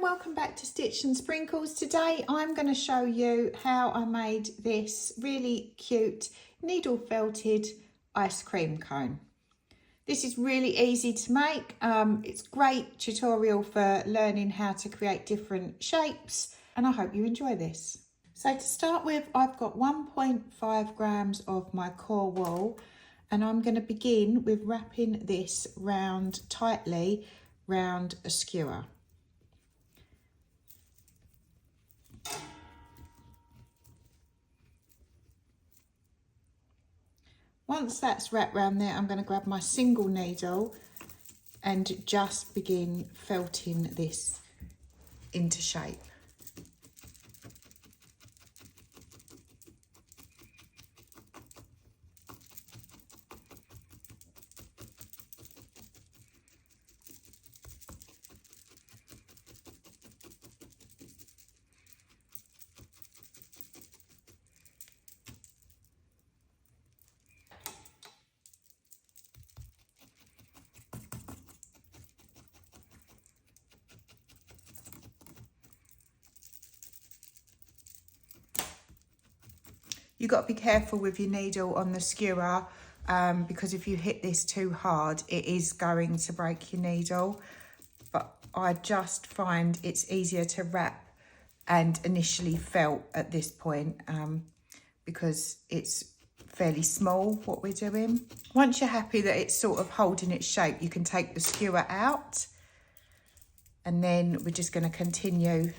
welcome back to Stitch and Sprinkles. Today I'm going to show you how I made this really cute needle felted ice cream cone. This is really easy to make. It's a great tutorial for learning how to create different shapes, and I hope you enjoy this. So to start with, I've got 1.5 grams of my core wool, and I'm going to begin with wrapping this tightly round a skewer. Once that's wrapped around there, I'm going to grab my single needle and just begin felting this into shape. You've got to be careful with your needle on the skewer because if you hit this too hard, it is going to break your needle. But I just find it's easier to wrap and initially felt at this point because it's fairly small what we're doing. Once you're happy that it's sort of holding its shape, you can take the skewer out, and then we're just going to continue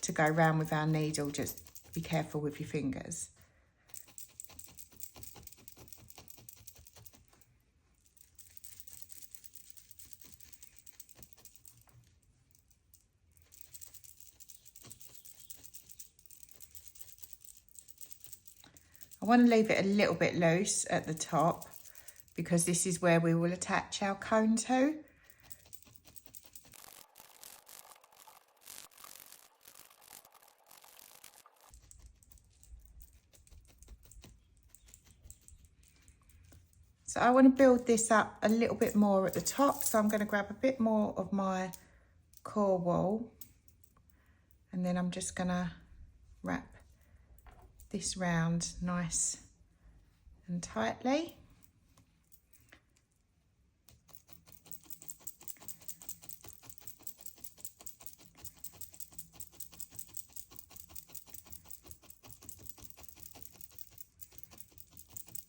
to go round with our needle. Just be careful with your fingers. I want to leave it a little bit loose at the top because this is where we will attach our cone to. So I want to build this up a little bit more at the top. So I'm going to grab a bit more of my core wool, and then I'm just going to wrap this round nice and tightly.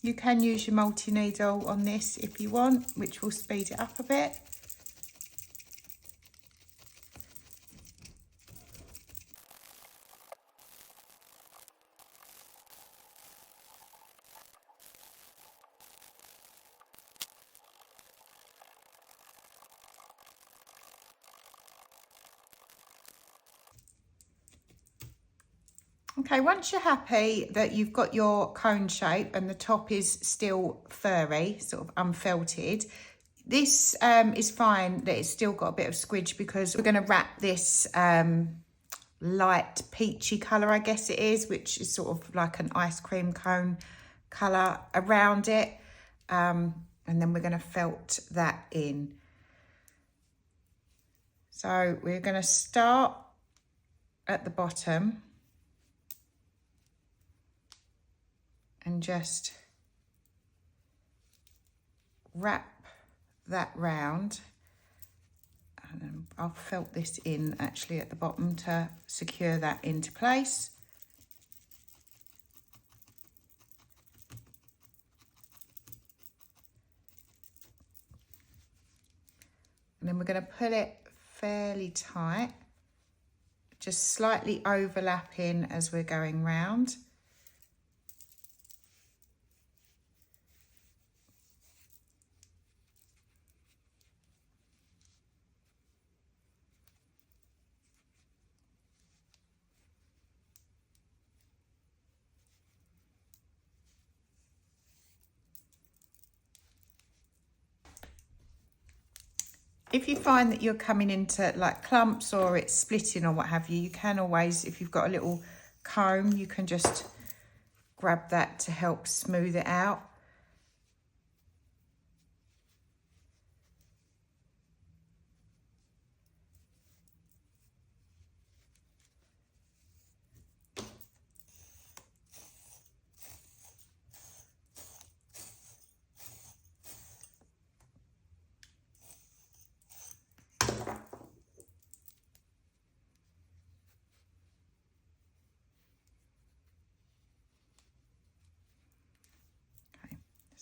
You can use your multi-needle on this if you want, which will speed it up a bit. Okay, once you're happy that you've got your cone shape and the top is still furry, sort of unfelted, this is fine that it's still got a bit of squidge because we're going to wrap this light peachy colour, I guess it is, which is sort of like an ice cream cone colour around it. And then we're going to felt that in. So we're going to start at the bottom and just wrap that round, and then I'll felt this in actually at the bottom to secure that into place. And then we're going to pull it fairly tight, just slightly overlapping as we're going round. If you find that you're coming into like clumps or it's splitting or what have you, you can always, if you've got a little comb, you can just grab that to help smooth it out.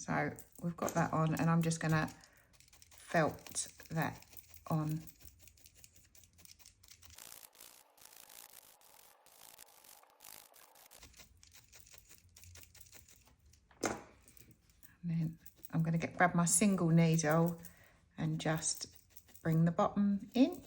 So we've got that on, and I'm just going to felt that on. And then I'm going to grab my single needle and just bring the bottom in.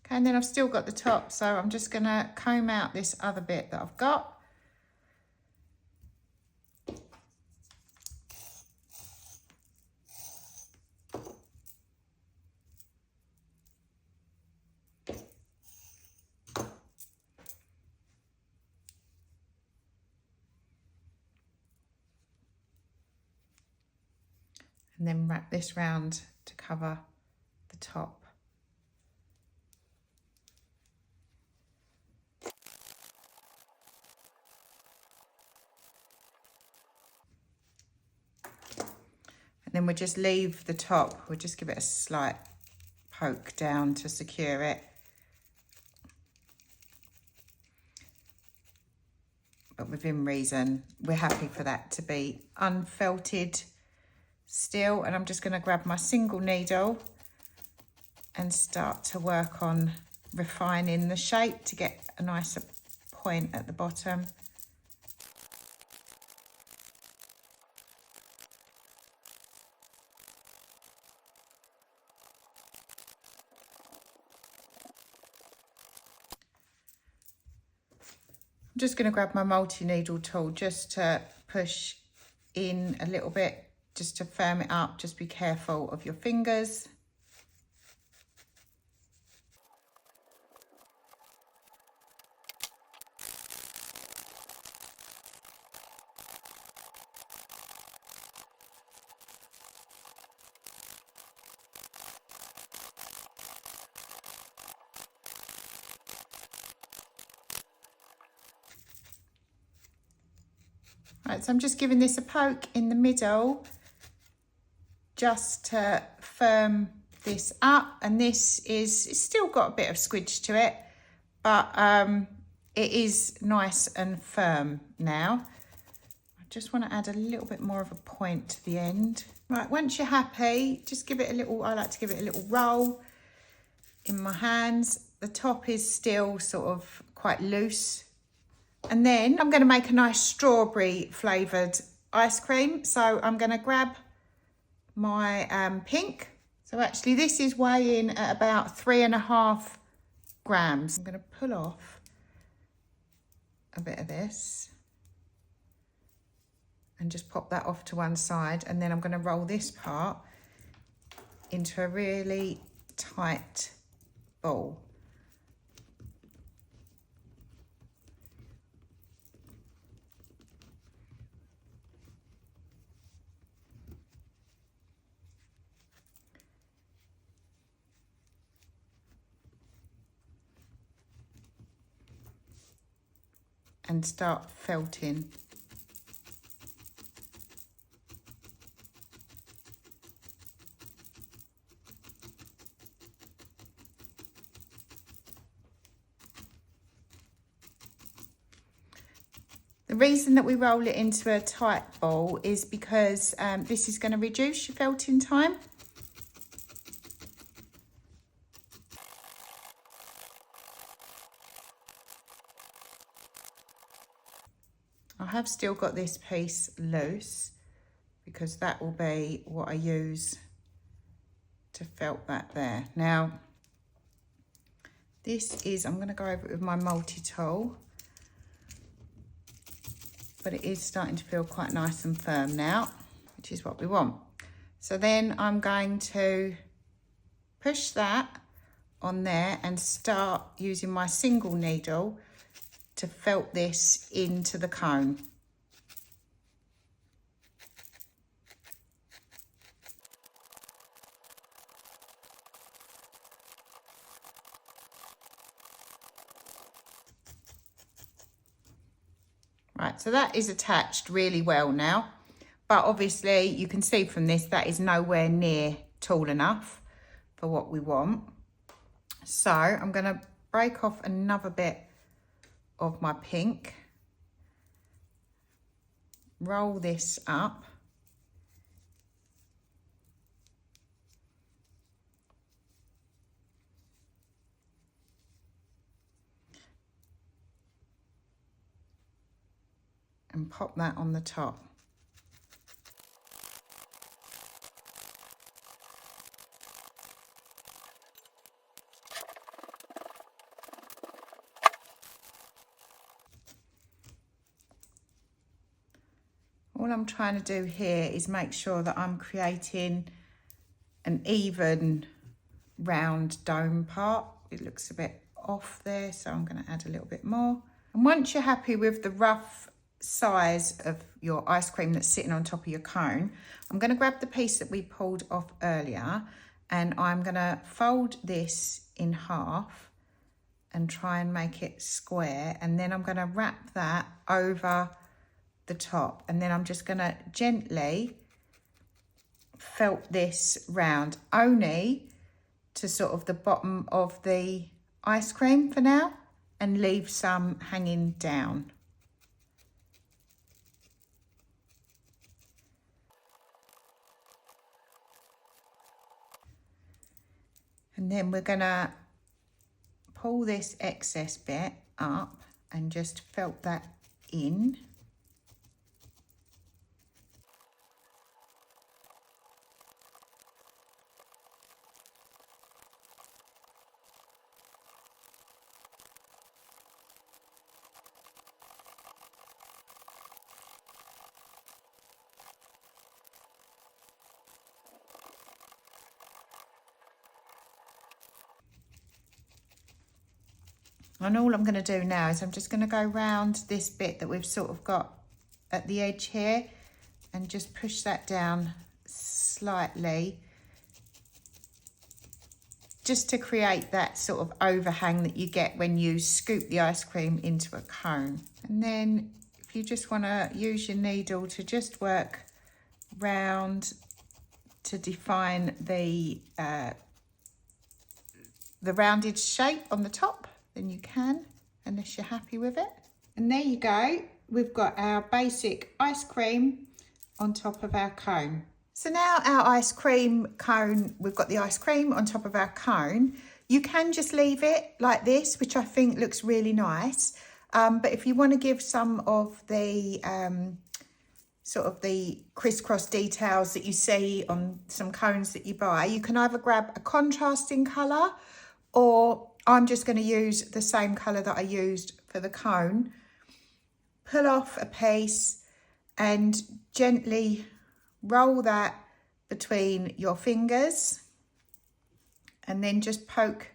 And then I've still got the top, so I'm just going to comb out this other bit that I've got. And then wrap this round to cover the top. And then we'll just leave the top, we'll just give it a slight poke down to secure it. But within reason, we're happy for that to be unfelted still. And I'm just going to grab my single needle and start to work on refining the shape to get a nicer point at the bottom. I'm just going to grab my multi-needle tool just to push in a little bit, just to firm it up. Just be careful of your fingers. Right, so I'm just giving this a poke in the middle just to firm this up, and this is, it's still got a bit of squidge to it, but it is nice and firm now. I just want to add a little bit more of a point to the end. Right, once you're happy, just give it a little, I like to give it a little roll in my hands. The top is still sort of quite loose. And then I'm going to make a nice strawberry flavoured ice cream. So I'm going to grab my pink. So actually this is weighing at about 3.5 grams. I'm going to pull off a bit of this and just pop that off to one side. And then I'm going to roll this part into a really tight ball. And start felting. The reason that we roll it into a tight ball is because this is going to reduce your felting time. I have still got this piece loose because that will be what I use to felt that there. Now, this is, I'm going to go over it with my multi-tool, but it is starting to feel quite nice and firm now, which is what we want. So then I'm going to push that on there and start using my single needle to felt this into the cone. Right, so that is attached really well now, but obviously you can see from this that is nowhere near tall enough for what we want. So I'm going to break off another bit of my pink, roll this up, and pop that on the top. All I'm trying to do here is make sure that I'm creating an even round dome part. It looks a bit off there, so I'm going to add a little bit more. And once you're happy with the rough size of your ice cream that's sitting on top of your cone, I'm going to grab the piece that we pulled off earlier and I'm going to fold this in half and try and make it square, and then I'm going to wrap that over the top, and then I'm just going to gently felt this round only to sort of the bottom of the ice cream for now, and leave some hanging down. And then we're gonna pull this excess bit up and just felt that in. And all I'm going to do now is I'm just going to go round this bit that we've sort of got at the edge here and just push that down slightly, just to create that sort of overhang that you get when you scoop the ice cream into a cone. And then if you just want to use your needle to just work round to define the rounded shape on the top, then you can, unless you're happy with it. And there you go, we've got our basic ice cream on top of our cone. So now our ice cream cone, we've got the ice cream on top of our cone. You can just leave it like this, which I think looks really nice. But if you want to give some of the sort of the crisscross details that you see on some cones that you buy, you can either grab a contrasting colour, or I'm just going to use the same colour that I used for the cone. Pull off a piece and gently roll that between your fingers, and then just poke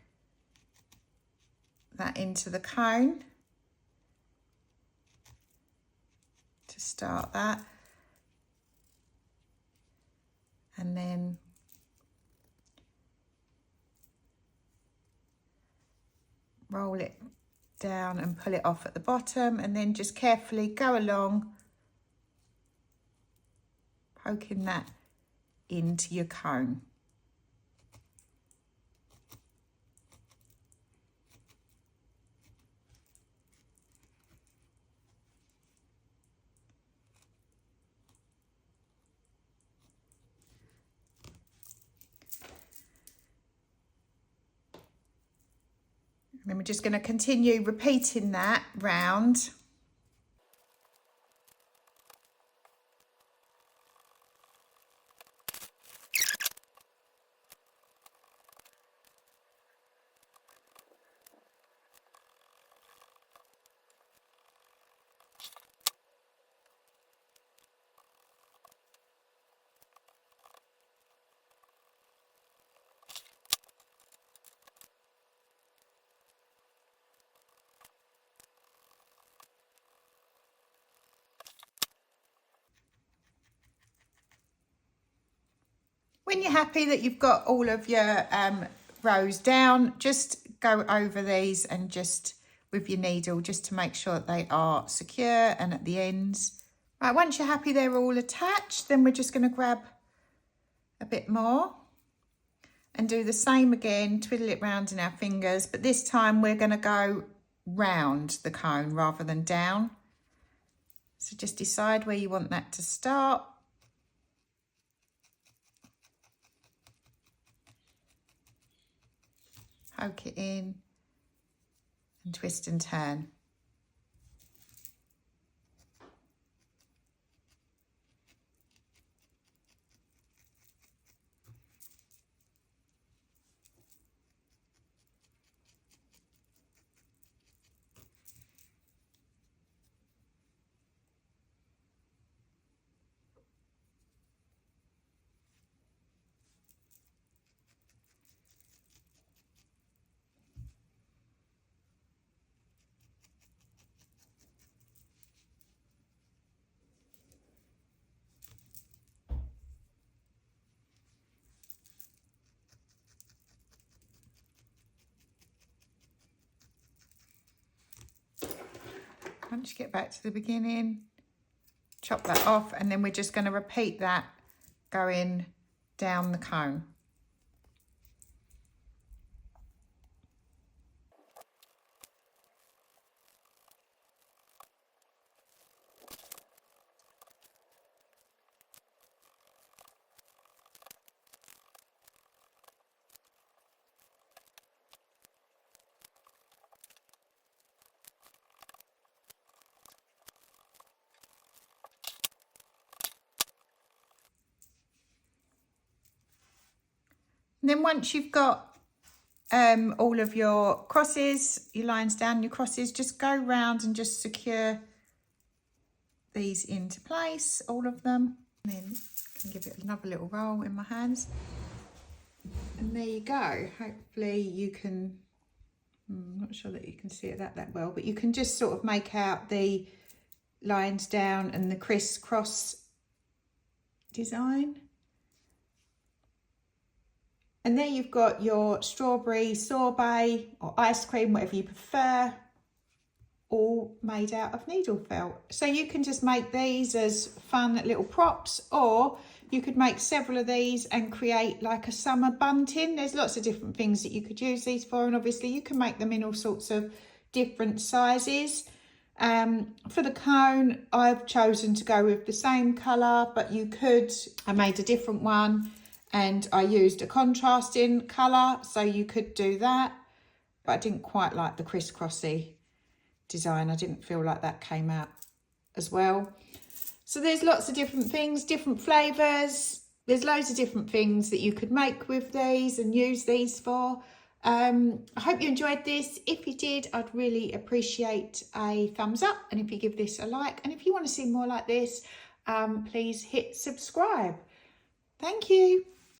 that into the cone to start that. And then roll it down and pull it off at the bottom, and then just carefully go along, poking that into your cone. And then we're just going to continue repeating that round. When you're happy that you've got all of your rows down, just go over these and just with your needle just to make sure that they are secure and at the ends. Right, once you're happy they're all attached, then we're just going to grab a bit more and do the same again, twiddle it round in our fingers, but this time we're going to go round the cone rather than down. So just decide where you want that to start. Poke it in and twist and turn. Once you get back to the beginning, chop that off, and then we're just going to repeat that going down the cone. And then once you've got all of your crosses, your lines down, your crosses, just go round and just secure these into place, all of them. And then I can give it another little roll in my hands. And there you go. Hopefully you can, I'm not sure that you can see it that well, but you can just sort of make out the lines down and the crisscross design. And there you've got your strawberry sorbet or ice cream, whatever you prefer, all made out of needle felt. So you can just make these as fun little props, or you could make several of these and create like a summer bunting. There's lots of different things that you could use these for, and obviously you can make them in all sorts of different sizes. For the cone, I've chosen to go with the same colour, but you could, I made a different one and I used a contrasting colour, so you could do that, but I didn't quite like the crisscrossy design. I didn't feel like that came out as well. So there's lots of different things, different flavours. There's loads of different things that you could make with these and use these for. I hope you enjoyed this. If you did, I'd really appreciate a thumbs up, and if you give this a like, and if you want to see more like this, please hit subscribe. Thank you.